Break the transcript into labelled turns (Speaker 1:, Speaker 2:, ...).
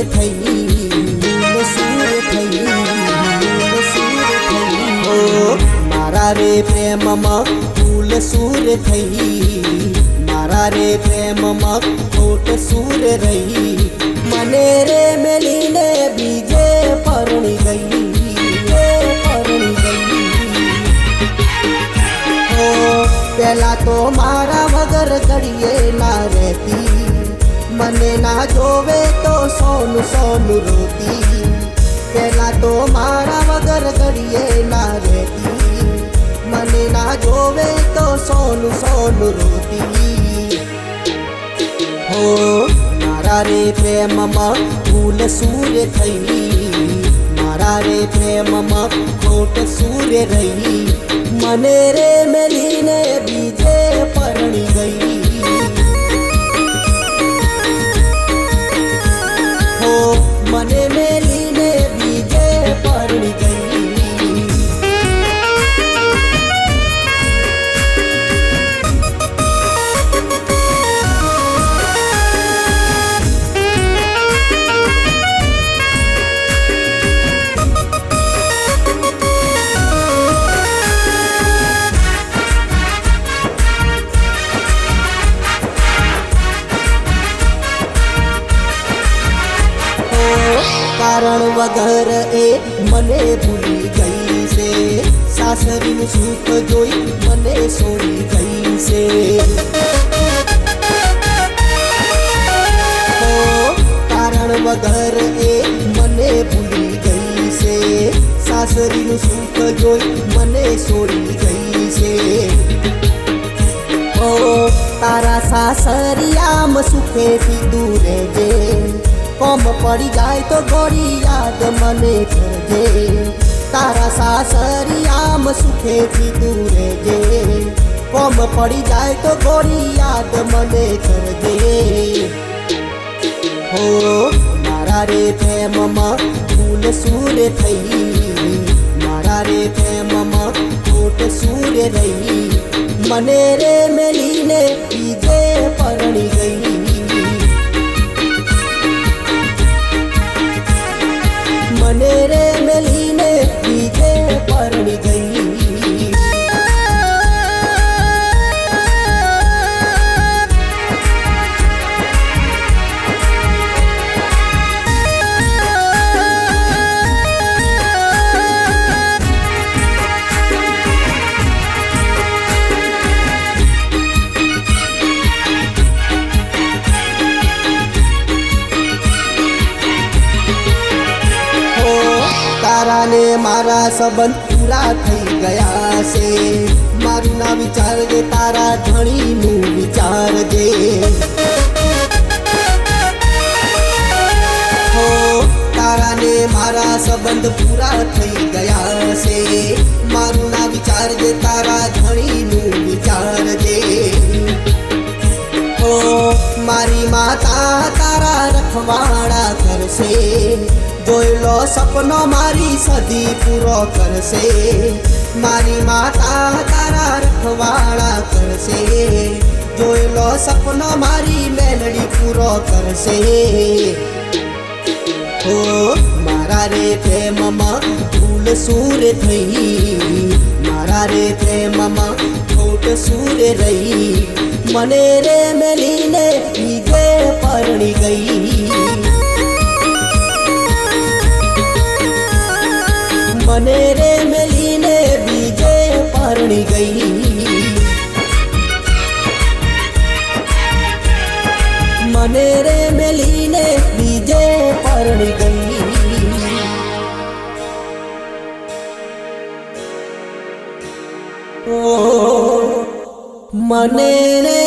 Speaker 1: થઈ સૂર થઈ ઓ મારા રે પ્રેમમાં ફૂલ સૂર થઈ મારા રે પ્રેમમાં ખોટ સૂર રહી મને રે મેલીને બીજે પરણી ગઈ પેલા તો મારા વગર ઘડીએ ના રહેતી મને ના જોવે તો સોનું સોનું રોતી પેલા તો મારા વગર ઘડીએ ના રહેતી મને ના જોવે તો સોનું સોનું રોતી હો મારા રે પ્રેમમાં ફૂલ સૂર થઈ મારા રે પ્રેમમાં ખોટ સૂર રહી મને રે મેલીને બીજે પરણી ગઈ હો મને મેલીને બીજે પરણી ગઈ કારણ વગર એ મને ભૂલી ગઈ છે સાસરીનું સુખ જોઈ મને છોડી ગઈ છે કારણ વગર એ મને ભૂલી ગઈ છે સાસરીનું સુખ જોઈ મને છોડી ગઈ છે ઓ તારા સાસરિયામ સુખેથી દૂર રહેજે કોમ પડી જાય તો ગોળી યાદ મને કરજે તારા સાસરિયામ સુખેથી દૂર રહેજે કોમ પડી જાય તો ગોળી યાદ મને કરજે હો મારા રે પ્રેમમાં ફૂલ સૂર થઈ મારા રે પ્રેમમાં ખોટ સૂર રહી મને રે મેલીને બીજે પરણી ગઈ મને રે મેલીને બીજે પરણી ગઈ તારા ને મારા સંબંધ પૂરા થઈ ગયા છે મારું ના વિચારજે તારા ધણીનું વિચારજે હો તારા ને મારા સંબંધ પૂરા થઈ ગયા છે મારું ના વિચારજે તારા ધણીનું વિચારજે હો મારી માતા તારા રખવાડા કરશે જોયેલો સપનો મારી સદી પૂરો કરશે મારી માતા તારા રખવાડા કરશે જોયેલો સપનો મારી મેલડી પૂરો કરશે હો મારા રે પ્રેમમાં ફૂલ સૂર થઈ મારા રે પ્રેમમાં ખોટ સૂર રહી મને રે મેલીને બીજે પરણી ગઈ મને રે મેલીને બીજે પરણી ગઈ મને રે મેલીને બીજે પરણી ગઈ ઓ મને રે